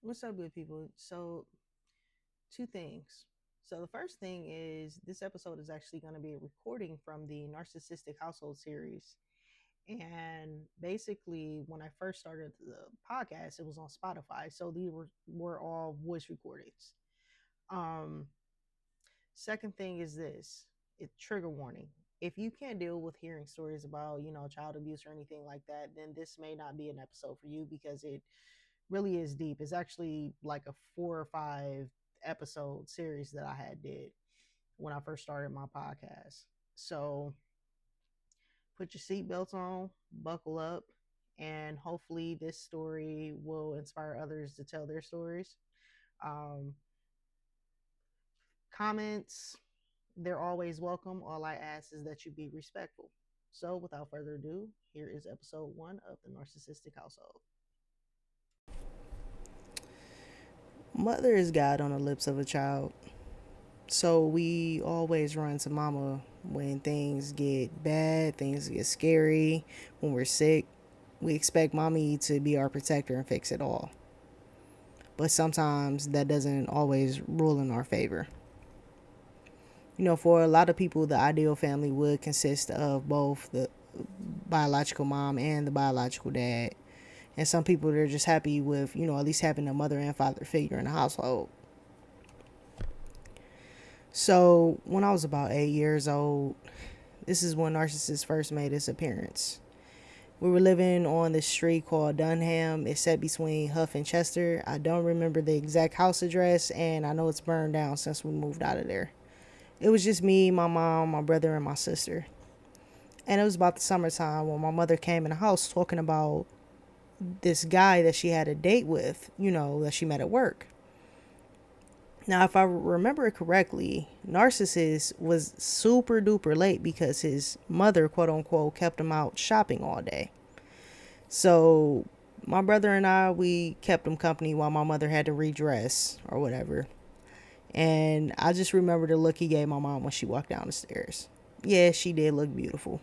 What's up, good people? So, two things. So, the first thing is this episode is actually going to be a recording from the Narcissistic Household series. And basically, when I first started the podcast, it was on Spotify. So, these were all voice recordings. Um, Second thing is this, it trigger warning. If you can't deal with hearing stories about, child abuse or anything like that, then this may not be an episode for you because it really is deep. It's actually like a 4 or 5 episode series that I had did when I first started my podcast. So put your seatbelts on, buckle up, and hopefully this story will inspire others to tell their stories. Um, Comments, they're always welcome. All I ask is that you be respectful. So without further ado, here is episode 1 of the Narcissistic Household. Mother is God on the lips of a child. So we always run to mama when things get bad, things get scary, when we're sick. We expect mommy to be our protector and fix it all. But sometimes that doesn't always rule in our favor. For a lot of people, the ideal family would consist of both the biological mom and the biological dad. And some people, they're just happy with, at least having a mother and father figure in the household. So when I was about 8 years old, this is when Narcissist first made his appearance. We were living on this street called Dunham. It's set between Huff and Chester. I don't remember the exact house address, and I know it's burned down since we moved out of there. It was just me, my mom, my brother, and my sister. And it was about the summertime when my mother came in the house talking about this guy that she had a date with, that she met at work. Now, if I remember it correctly, Narcissist was super duper late because his mother, quote unquote, kept him out shopping all day. So my brother and I, we kept him company while my mother had to redress or whatever. And I just remember the look he gave my mom when she walked down the stairs. Yeah, she did look beautiful.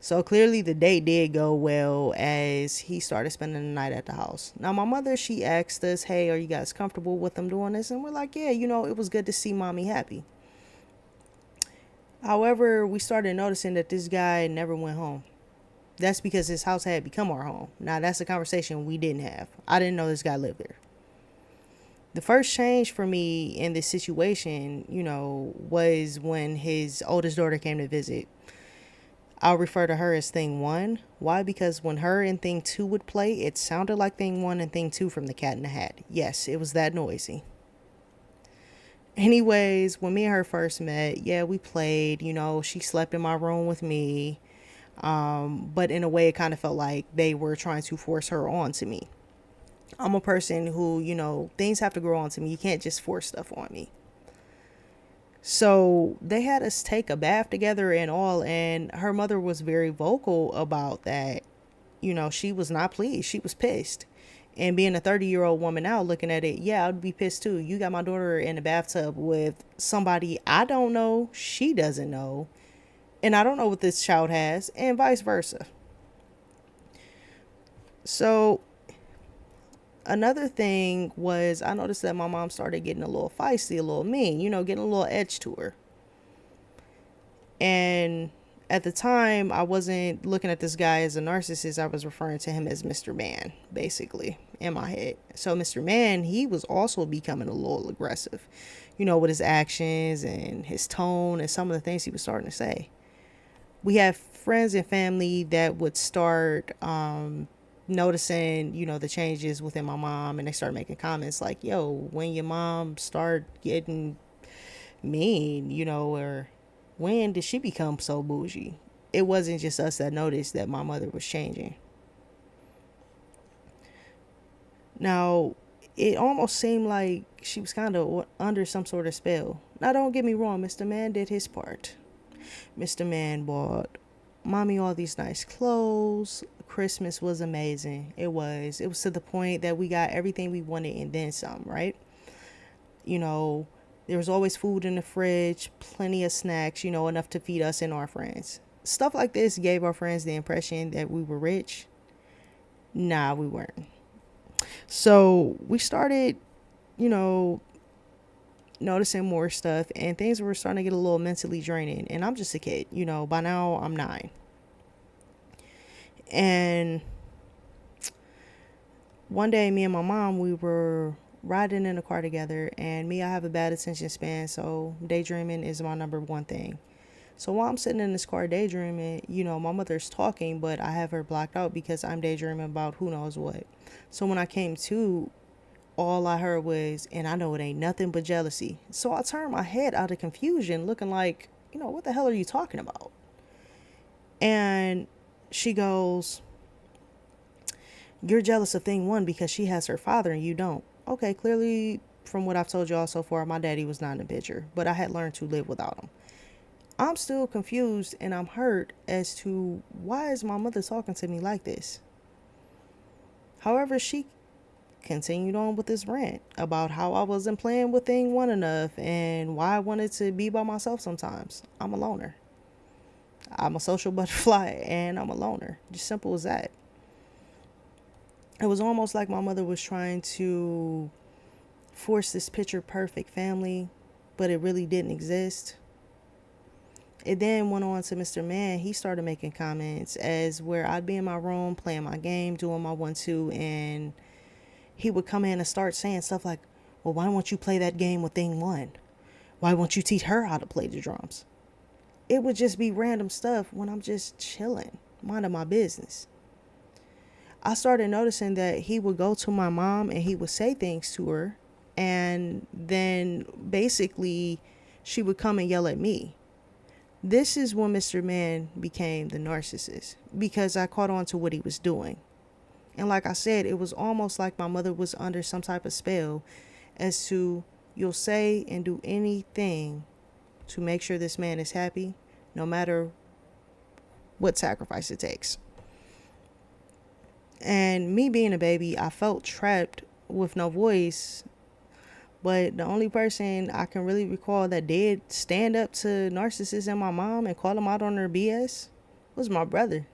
So clearly the date did go well as he started spending the night at the house. Now my mother, she asked us, hey, are you guys comfortable with them doing this? And we're like, yeah, it was good to see mommy happy. However, we started noticing that this guy never went home. That's because his house had become our home. Now that's a conversation we didn't have. I didn't know this guy lived there. The first change for me in this situation, was when his oldest daughter came to visit. I'll refer to her as thing one. Why? Because when her and thing two would play, it sounded like thing one and thing two from the Cat in the Hat. Yes, it was that noisy. Anyways, when me and her first met, yeah, we played. She slept in my room with me. But in a way, it kind of felt like they were trying to force her onto me. I'm a person who, things have to grow onto me. You can't just force stuff on me. So they had us take a bath together and all, and her mother was very vocal about that. She was not pleased. She was pissed. And being a 30-year-old woman now looking at it, yeah, I'd be pissed too. You got my daughter in the bathtub with somebody I don't know, she doesn't know, and I don't know what this child has, and vice versa. So another thing was I noticed that my mom started getting a little feisty, a little mean, getting a little edge to her. And at the time, I wasn't looking at this guy as a narcissist. I was referring to him as Mr. Man, basically, in my head. So Mr. Man, he was also becoming a little aggressive, with his actions and his tone and some of the things he was starting to say. We have friends and family that would start noticing, the changes within my mom, and they start making comments like, yo, when your mom start getting mean, or when did she become so bougie? It wasn't just us that noticed that my mother was changing. Now, it almost seemed like she was kind of under some sort of spell. Now, don't get me wrong, Mr. Man did his part. Mr. Man bought mommy all these nice clothes. Christmas was amazing. It was. It was to the point that we got everything we wanted and then some, right? There was always food in the fridge, plenty of snacks, enough to feed us and our friends. Stuff like this gave our friends the impression that we were rich. Nah, we weren't. So we started, you know, noticing more stuff, and things were starting to get a little mentally draining. And I'm just a kid, by now I'm 9. And one day, me and my mom, we were riding in a car together, and I have a bad attention span, so daydreaming is my number one thing. So while I'm sitting in this car daydreaming, my mother's talking, but I have her blocked out because I'm daydreaming about who knows what. So when I came to, all I heard was, and I know it ain't nothing but jealousy. So I turned my head out of confusion, looking like, what the hell are you talking about? And she goes, you're jealous of thing one because she has her father and you don't. Okay, clearly, from what I've told y'all so far, my daddy was not in the picture, but I had learned to live without him. I'm still confused and I'm hurt as to why is my mother talking to me like this. However, she continued on with this rant about how I wasn't playing with thing one enough and why I wanted to be by myself sometimes. I'm a loner. I'm a social butterfly and I'm a loner. Just simple as that. It was almost like my mother was trying to force this picture perfect family, but it really didn't exist. It then went on to Mr. Man. He started making comments as where I'd be in my room playing my game, doing my 1-2, and he would come in and start saying stuff like, well, why won't you play that game with thing one? Why won't you teach her how to play the drums? It would just be random stuff when I'm just chilling, minding my business. I started noticing that he would go to my mom and he would say things to her, and then basically she would come and yell at me. This is when Mr. Man became the narcissist, because I caught on to what he was doing. And like I said, it was almost like my mother was under some type of spell as to, you'll say and do anything to make sure this man is happy, no matter what sacrifice it takes. And me being a baby, I felt trapped with no voice. But the only person I can really recall that did stand up to narcissists and my mom and call them out on their BS was my brother.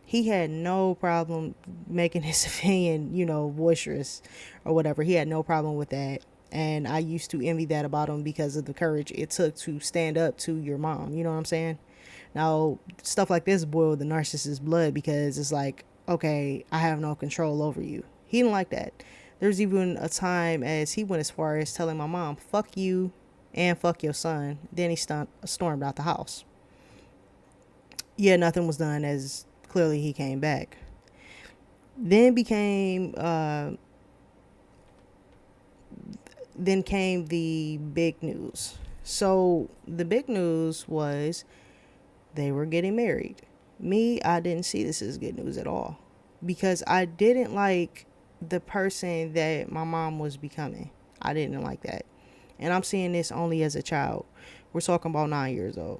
He had no problem making his opinion, boisterous or whatever. He had no problem with that. And I used to envy that about him because of the courage it took to stand up to your mom. You know what I'm saying? Now, stuff like this boiled the narcissist's blood because it's like, okay, I have no control over you. He didn't like that. There's even a time as he went as far as telling my mom, fuck you and fuck your son. Then he stormed out the house. Yeah, nothing was done as clearly he came back. Then came the big news. So the big news was they were getting married. I didn't see this as good news at all because I didn't like the person that my mom was becoming. I didn't like that. And I'm seeing this only as a child. We're talking about 9 years old.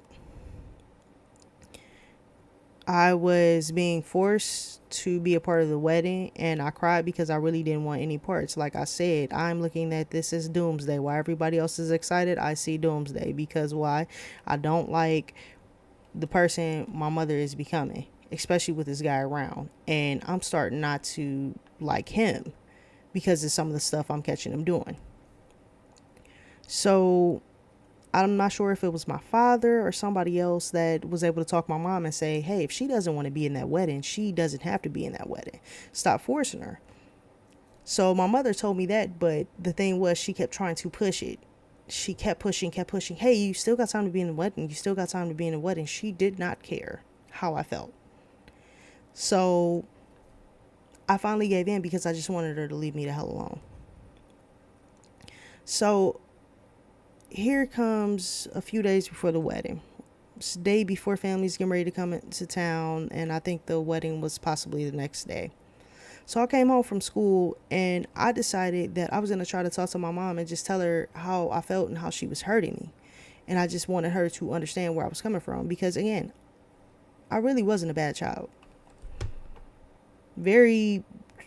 I was being forced to be a part of the wedding, and I cried because I really didn't want any parts. Like I said, I'm looking at this as doomsday. While everybody else is excited, I see doomsday. Because why? I don't like the person my mother is becoming, especially with this guy around. And I'm starting not to like him because of some of the stuff I'm catching him doing. So I'm not sure if it was my father or somebody else that was able to talk my mom and say, hey, if she doesn't want to be in that wedding, she doesn't have to be in that wedding. Stop forcing her. So my mother told me that, but the thing was she kept trying to push it. She kept pushing. Hey, you still got time to be in the wedding. You still got time to be in the wedding. She did not care how I felt. So I finally gave in because I just wanted her to leave me the hell alone. So here comes a few days before the wedding. It's the day before families getting ready to come into town, and I think the wedding was possibly the next day. So I came home from school and I decided that I was going to try to talk to my mom and just tell her how I felt and how she was hurting me. And I just wanted her to understand where I was coming from because, again, I really wasn't a bad child. Very,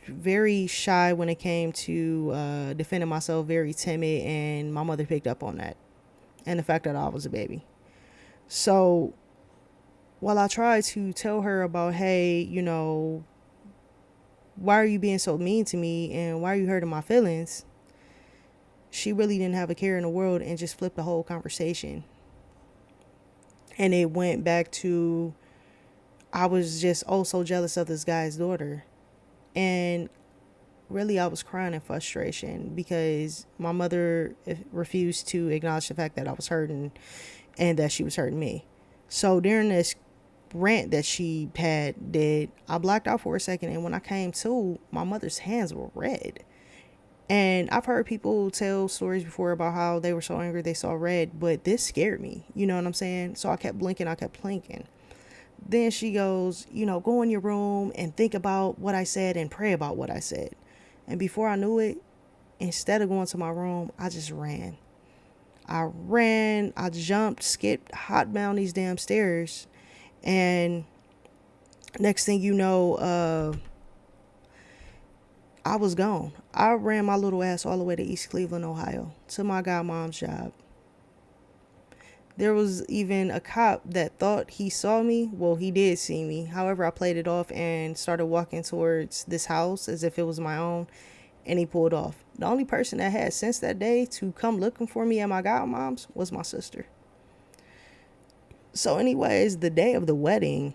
very shy when it came to defending myself, very timid, and my mother picked up on that and the fact that I was a baby. So while I tried to tell her about, hey, why are you being so mean to me and why are you hurting my feelings? She really didn't have a care in the world and just flipped the whole conversation. And it went back to, I was just oh so jealous of this guy's daughter. And really, I was crying in frustration because my mother refused to acknowledge the fact that I was hurting and that she was hurting me. So during this rant that she did, I blacked out for a second, and when I came to, my mother's hands were red. And I've heard people tell stories before about how they were so angry they saw red, but this scared me. You know what I'm saying? So I kept blinking, I kept blinking. Then she goes, go in your room and think about what I said and pray about what I said. And before I knew it, instead of going to my room, I just ran. I jumped, skipped, hot down these damn stairs. And next thing you know, I was gone. I ran my little ass all the way to East Cleveland, Ohio, to my godmom's job. There was even a cop that thought he saw me. Well, he did see me. However, I played it off and started walking towards this house as if it was my own, and he pulled off. The only person that had since that day to come looking for me at my godmom's was my sister. So anyways, the day of the wedding,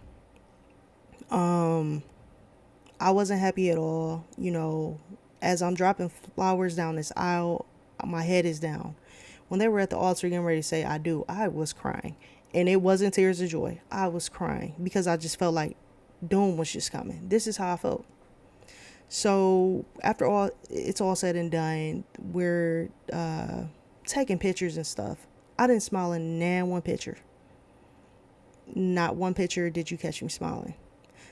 I wasn't happy at all. As I'm dropping flowers down this aisle, my head is down. When they were at the altar getting ready to say I do, I was crying. And it wasn't tears of joy. I was crying because I just felt like doom was just coming. This is how I felt. So after all, it's all said and done, we're taking pictures and stuff. I didn't smile in one picture. Not one picture did you catch me smiling.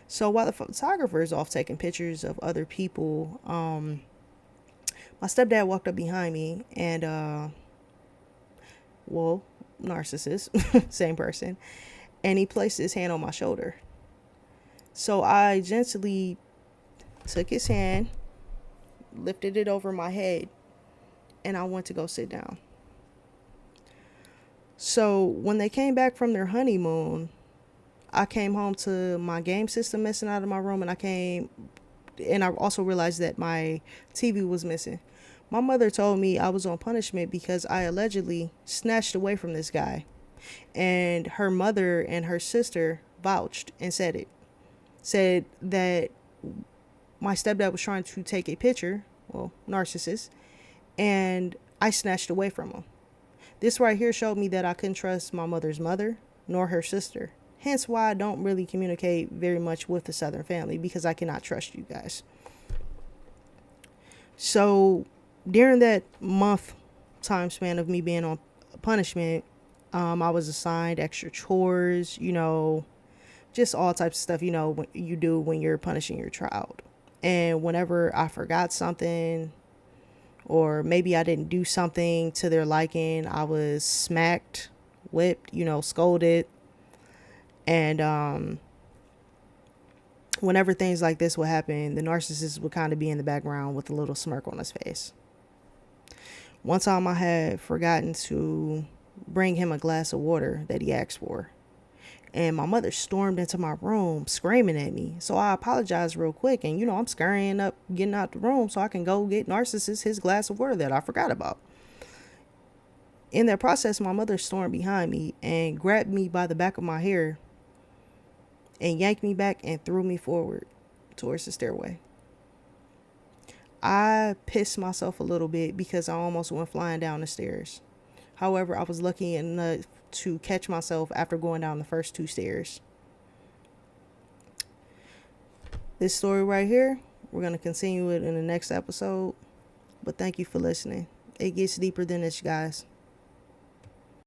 So while the photographer is off taking pictures of other people, my stepdad walked up behind me and, narcissist, same person, and he placed his hand on my shoulder. So I gently took his hand, lifted it over my head, and I went to go sit down. So when they came back from their honeymoon, I came home to my game system missing out of my room, and I also realized that my TV was missing. My mother told me I was on punishment because I allegedly snatched away from this guy, and her mother and her sister vouched and said that my stepdad was trying to take a picture, narcissist, and I snatched away from him. This right here showed me that I couldn't trust my mother's mother nor her sister. Hence why I don't really communicate very much with the Southern family, because I cannot trust you guys. So during that month time span of me being on punishment, I was assigned extra chores, just all types of stuff, what you do when you're punishing your child. And whenever I forgot something, or maybe I didn't do something to their liking, I was smacked, whipped, scolded. And whenever things like this would happen, the narcissist would kind of be in the background with a little smirk on his face. One time I had forgotten to bring him a glass of water that he asked for, and my mother stormed into my room screaming at me. So I apologized real quick, and I'm scurrying up, getting out the room so I can go get Narcissist his glass of water that I forgot about. In that process, my mother stormed behind me and grabbed me by the back of my hair and yanked me back and threw me forward towards the stairway. I pissed myself a little bit because I almost went flying down the stairs. However, I was lucky enough to catch myself after going down the first 2 stairs. This story right here, we're going to continue it in the next episode. But thank you for listening. It gets deeper than this, guys.